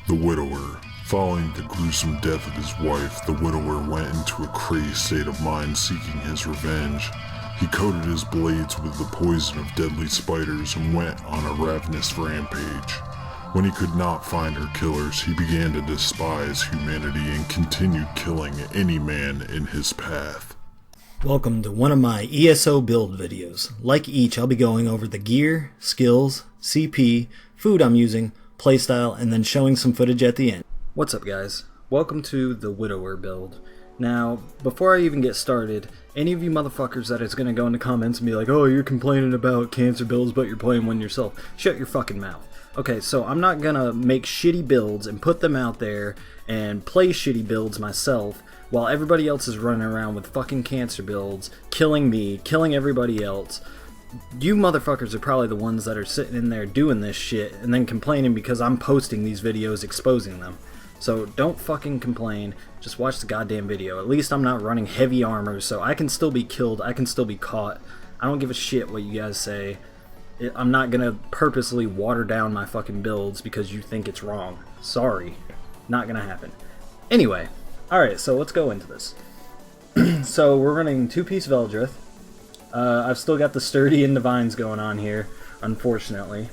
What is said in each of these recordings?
The Widower. Following the gruesome death of his wife, the Widower went into a crazed state of mind seeking his revenge. He coated his blades with the poison of deadly spiders and went on a ravenous rampage. When he could not find her killers, he began to despise humanity and continued killing any man in his path. Welcome to one of my ESO build videos. Like each, I'll be going over the gear, skills, CP, food I'm using, playstyle, and then showing some footage at the end. What's up guys? Welcome to the Widower build. Now, before I even get started, any of you motherfuckers that is going to go in the comments and be like, oh, you're complaining about cancer builds but you're playing one yourself, shut your fucking mouth. Okay, so I'm not going to make shitty builds and put them out there and play shitty builds myself while everybody else is running around with fucking cancer builds, killing me, killing everybody else. You motherfuckers are probably the ones that are sitting in there doing this shit and then complaining because I'm posting these videos exposing them. So don't fucking complain, just watch the goddamn video. At least I'm not running heavy armor, so I can still be killed, I can still be caught. I don't give a shit what you guys say. I'm not gonna purposely water down my fucking builds because you think it's wrong. Sorry, not gonna happen. Anyway, alright, so let's go into this. So we're running 2-piece Veldrith. I've still got the Sturdy and Divines going on here, unfortunately.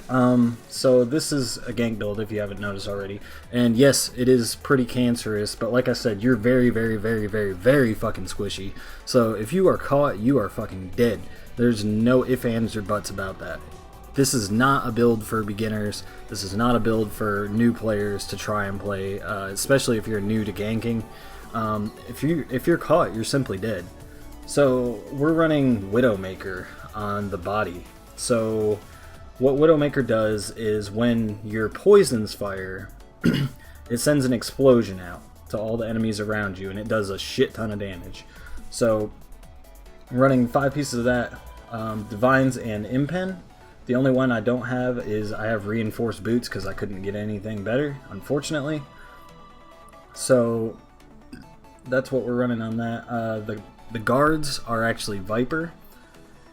So this is a gank build if you haven't noticed already. And yes, it is pretty cancerous, but like I said, you're very fucking squishy. So if you are caught, you are fucking dead. There's no ifs, ands, or buts about that. This is not a build for beginners. This is not a build for new players to try and play, especially if you're new to ganking. If you're caught, you're simply dead. So we're running Widowmaker on the body. So what Widowmaker does is when your poisons fire, it sends an explosion out to all the enemies around you, and it does a shit ton of damage. So I'm running 5 pieces of that, Divines and Impen. The only one I don't have is I have Reinforced Boots because I couldn't get anything better, unfortunately. So that's what we're running on that. The guards are actually Viper,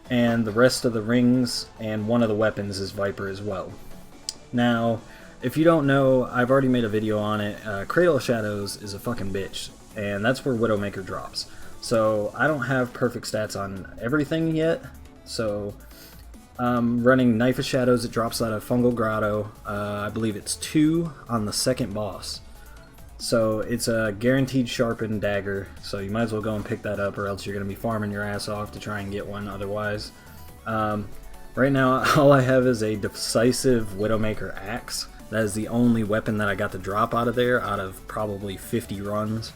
and the rest of the rings and one of the weapons is Viper as well. Now, if you don't know, I've already made a video on it. Cradle of Shadows is a fucking bitch, and that's where Widowmaker drops. So I don't have perfect stats on everything yet, so I'm running Knife of Shadows. It drops out of Fungal Grotto. I believe it's 2 on the second boss. So it's a guaranteed sharpened dagger, so you might as well go and pick that up, or else you're going to be farming your ass off to try and get one otherwise. Right now, all I have is a decisive Widowmaker axe. That is the only weapon that I got to drop out of there, out of probably 50 runs.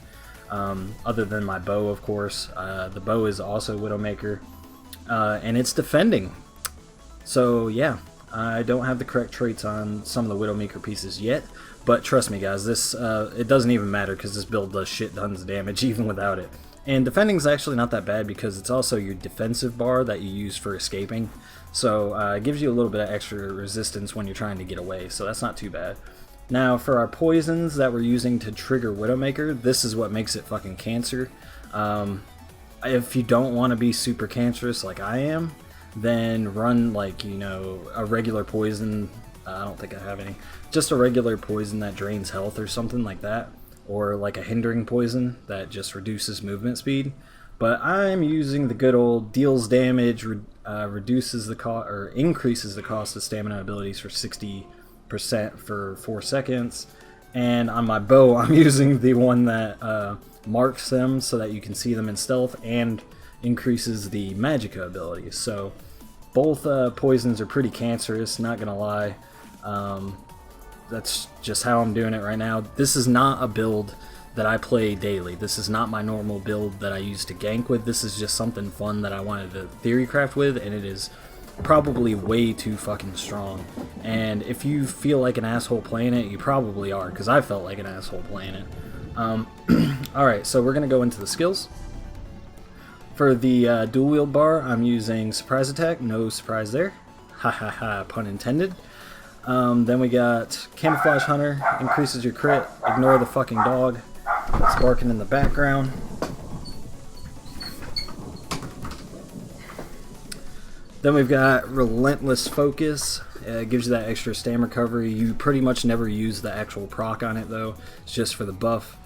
Other than my bow, of course. The bow is also Widowmaker, and it's defending. So yeah, I don't have the correct traits on some of the Widowmaker pieces yet. But trust me guys, this it doesn't even matter because this build does shit tons of damage even without it. And defending is actually not that bad because it's also your defensive bar that you use for escaping. So it gives you a little bit of extra resistance when you're trying to get away, so that's not too bad. Now for our poisons that we're using to trigger Widowmaker, this is what makes it fucking cancer. If you don't want to be super cancerous like I am, then run like, you know, a regular poison. I don't think I have any. Just a regular poison that drains health or something like that. Or like a hindering poison that just reduces movement speed. But I'm using the good old deals damage, reduces the cost, or increases the cost of stamina abilities for 60% for 4 seconds. And on my bow, I'm using the one that marks them so that you can see them in stealth and increases the magicka abilities. So both poisons are pretty cancerous, not gonna lie. That's just how I'm doing it right now. This is not a build that I play daily. This is not my normal build that I use to gank with. This is just something fun that I wanted to theorycraft with, and it is probably way too fucking strong. And if you feel like an asshole playing it, you probably are, because I felt like an asshole playing it. Alright, so we're going to go into the skills. For the dual wield bar, I'm using Surprise Attack. No surprise there. Ha ha ha, pun intended. Then we got Camouflage Hunter, increases your crit, ignore the fucking dog, it's barking in the background. Then we've got Relentless Focus, It gives you that extra stam recovery. You pretty much never use the actual proc on it though. It's just for the buff.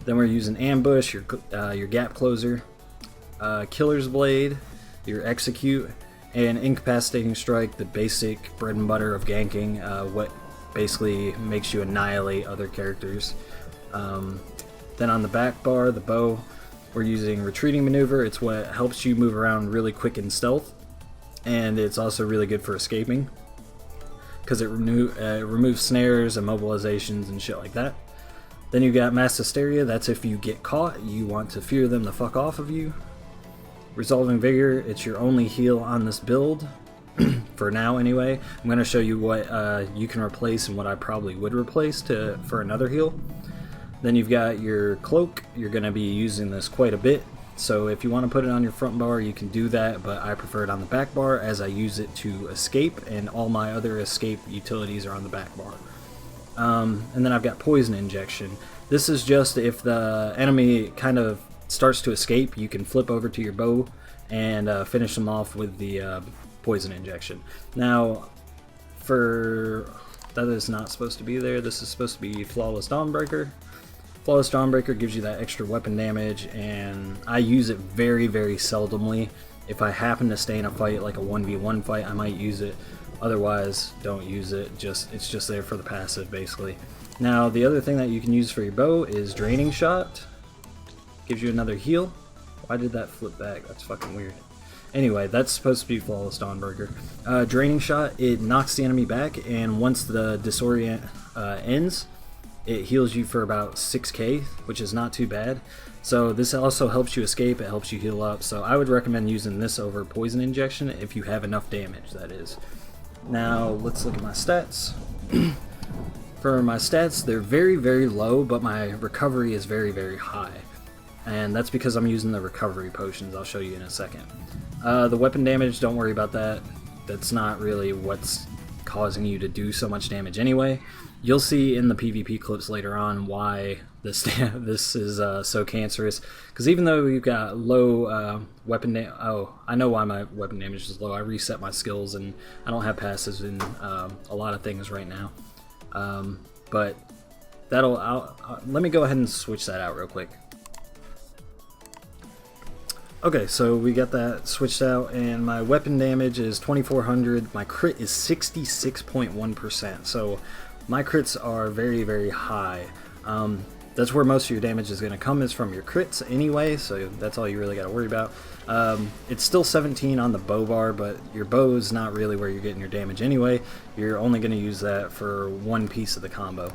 Then we're using Ambush, your Gap Closer, Killer's Blade, your Execute, and Incapacitating Strike, the basic bread and butter of ganking, what basically makes you annihilate other characters. Then on the back bar, the bow, we're using Retreating Maneuver. It's what helps you move around really quick in stealth, and it's also really good for escaping because it removes snares, immobilizations, and shit like that. Then you got Mass Hysteria. That's if you get caught, you want to fear them the fuck off of you. Resolving Vigor, it's your only heal on this build, for now anyway. I'm going to show you what you can replace and what I probably would replace for another heal. Then you've got your Cloak. You're going to be using this quite a bit, so if you want to put it on your front bar you can do that, but I prefer it on the back bar as I use it to escape, and all my other escape utilities are on the back bar. And then I've got Poison Injection. This is just if the enemy kind of starts to escape, you can flip over to your bow and finish them off with the Poison Injection. Now, that is not supposed to be there. This is supposed to be Flawless Dawnbreaker. Flawless Dawnbreaker gives you that extra weapon damage, and I use it very, very seldomly. If I happen to stay in a fight, like a 1v1 fight, I might use it. Otherwise, don't use it. It's just there for the passive, basically. Now, the other thing that you can use for your bow is Draining Shot. Gives you another heal. Why did that flip back? That's fucking weird. Anyway, that's supposed to be Flawless Dawnbreaker. Draining Shot, it knocks the enemy back, and once the disorient ends, it heals you for about 6k, which is not too bad. So this also helps you escape, it helps you heal up, so I would recommend using this over Poison Injection if you have enough damage, that is. Now, let's look at my stats. For my stats, they're very, very low, but my recovery is very, very high. And that's because I'm using the recovery potions. I'll show you in a second. The weapon damage, don't worry about that. That's not really what's causing you to do so much damage anyway. You'll see in the PvP clips later on why this is so cancerous. Because even though we've got low weapon damage... Oh, I know why my weapon damage is low. I reset my skills and I don't have passives in a lot of things right now. But let me go ahead and switch that out real quick. Okay, so we got that switched out, and my weapon damage is 2400. My crit is 66.1%, so my crits are very, very high. That's where most of your damage is going to come, is from your crits anyway, so that's all you really got to worry about. It's still 17 on the bow bar, but your bow is not really where you're getting your damage anyway. You're only going to use that for one piece of the combo.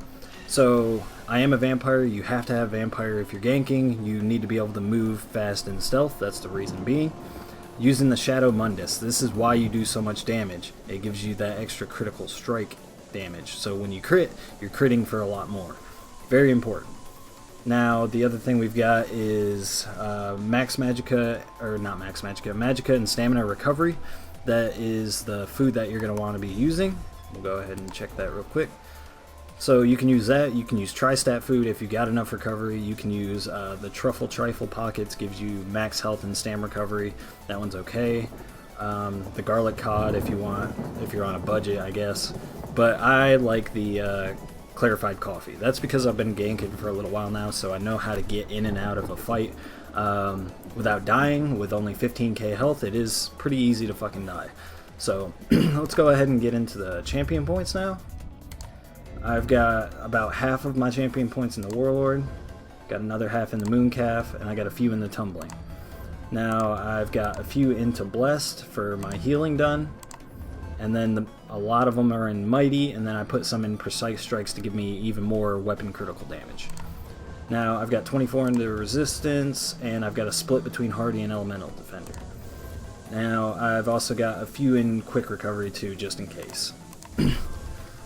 So, I am a vampire. You have to have vampire if you're ganking. You need to be able to move fast and stealth. That's the reason being. Using the Shadow Mundus. This is why you do so much damage. It gives you that extra critical strike damage. So when you crit, you're critting for a lot more. Very important. Now, the other thing we've got is Magicka and Stamina Recovery. That is the food that you're going to want to be using. We'll go ahead and check that real quick. So you can use that. You can use Tri-Stat food if you got enough recovery. You can use the Truffle Trifle Pockets, gives you max health and stam recovery. That one's okay. The Garlic Cod if you want, if you're on a budget, I guess. But I like the Clarified Coffee. That's because I've been ganking for a little while now, so I know how to get in and out of a fight without dying. With only 15k health, it is pretty easy to fucking die. So let's go ahead and get into the champion points now. I've got about half of my champion points in the Warlord, got another half in the Mooncalf, and I got a few in the Tumbling. Now I've got a few into Blessed for my healing done, and then a lot of them are in Mighty, and then I put some in Precise Strikes to give me even more weapon critical damage. Now I've got 24 into Resistance, and I've got a split between Hardy and Elemental Defender. Now I've also got a few in Quick Recovery too, just in case.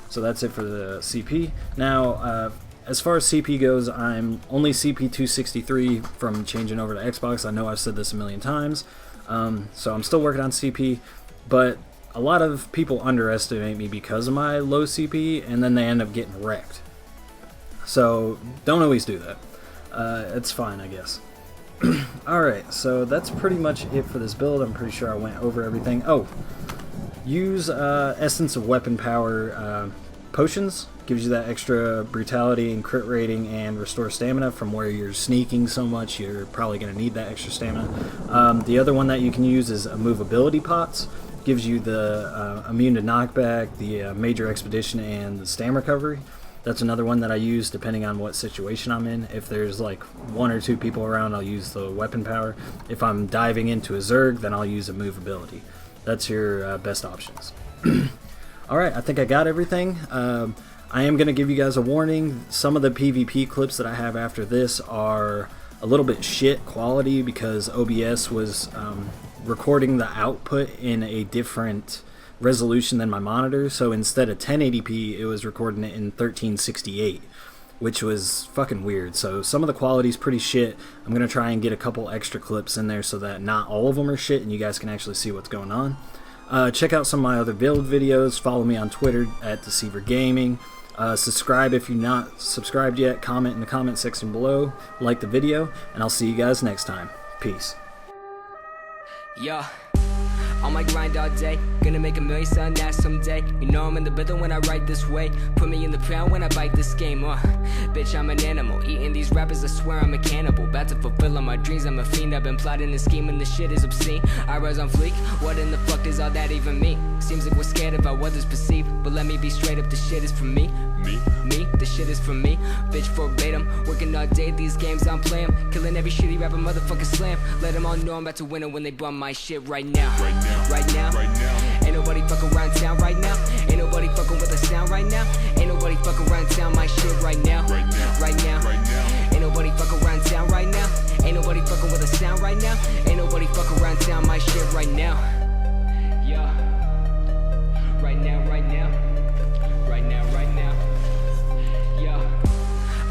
So that's it for the CP. Now, as far as CP goes, I'm only CP 263 from changing over to Xbox. I know I've said this a million times, so I'm still working on CP, but a lot of people underestimate me because of my low CP, and then they end up getting wrecked. So don't always do that. It's fine, I guess. Alright, so that's pretty much it for this build. I'm pretty sure I went over everything. Oh, use Essence of Weapon Power potions. Gives you that extra brutality and crit rating and restore stamina from where you're sneaking so much. You're probably going to need that extra stamina. The other one that you can use is Immovability Pots. Gives you the immune to knockback, the major expedition, and the stam recovery. That's another one that I use depending on what situation I'm in. If there's like 1 or 2 people around, I'll use the weapon power. If I'm diving into a Zerg, then I'll use Immovability. That's your best options. Alright, I think I got everything. I am going to give you guys a warning. Some of the PvP clips that I have after this are a little bit shit quality because OBS was recording the output in a different resolution than my monitor. So instead of 1080p, it was recording it in 1368, which was fucking weird. So some of the quality is pretty shit. I'm going to try and get a couple extra clips in there so that not all of them are shit and you guys can actually see what's going on. Check out some of my other build videos. Follow me on Twitter at Deceiver Gaming. Subscribe if you're not subscribed yet. Comment in the comment section below. Like the video, and I'll see you guys next time. Peace. Yeah, on my grind all day, gonna make $1 million selling that someday. You know I'm in the rhythm when I write this way. Put me in the pound when I bite this game. Bitch, I'm an animal. Eating these rappers, I swear I'm a cannibal. About to fulfill all my dreams, I'm a fiend. I've been plotting and scheming, this shit is obscene. I rise on fleek, what in the fuck does all that even mean? Seems like we're scared of how others perceive, but let me be straight up, this shit is for me. Me, this shit is for me. Bitch, verbatim, working all day, these games I'm playing. Killing every shitty rapper, motherfucker slam. Let them all know I'm about to win it when they bum my shit right now. Right now. Ain't nobody fucking around town right now. Ain't nobody fucking with the sound right now. Ain't nobody fucking around town my shit right now. Right now. Ain't nobody fucking around town right now. Ain't nobody fucking with the sound right now. Ain't nobody fucking around town my shit right now. Yeah. Right now.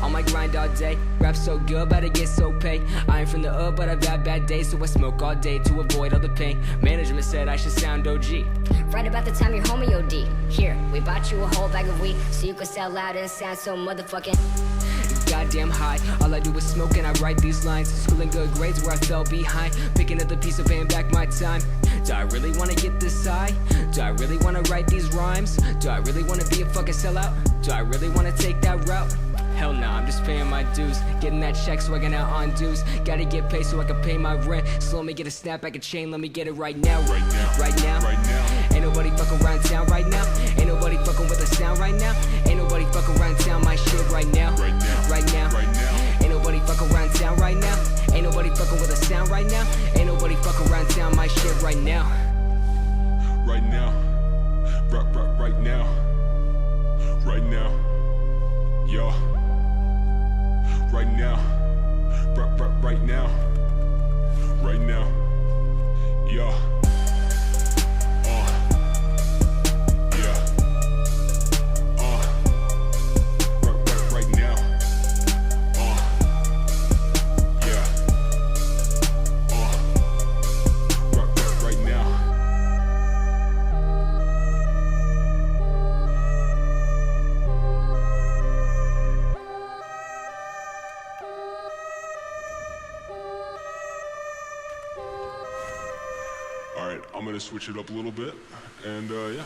On my grind all day, rap so good, but I get so paid. I ain't from the hood, but I've had bad days, so I smoke all day to avoid all the pain. Management said I should sound OG. Right about the time your homie OD. Here, we bought you a whole bag of weed, so you could sell loud and sound so motherfucking goddamn high. All I do is smoke and I write these lines. Schooling good grades where I fell behind. Picking up the piece of paying back my time. Do I really wanna get this high? Do I really wanna write these rhymes? Do I really wanna be a fucking sellout? Do I really wanna take that route? Hell nah, I'm just paying my dues. Getting that check so I can out on dues. Gotta get paid so I can pay my rent. So let me get a snapback, a chain, let me get it right now. Right now. Ain't nobody fucking around town right now. Ain't nobody fucking with the sound right now. Ain't nobody fucking around town my shit right now. Right now. Ain't nobody fucking around town right now. Ain't nobody fucking with the sound right now. Ain't nobody fucking around town my shit right now. Right now. Right now. Right now. Yo. Right now. Right now. Right now. Yo. Alright, I'm gonna switch it up a little bit, and yeah.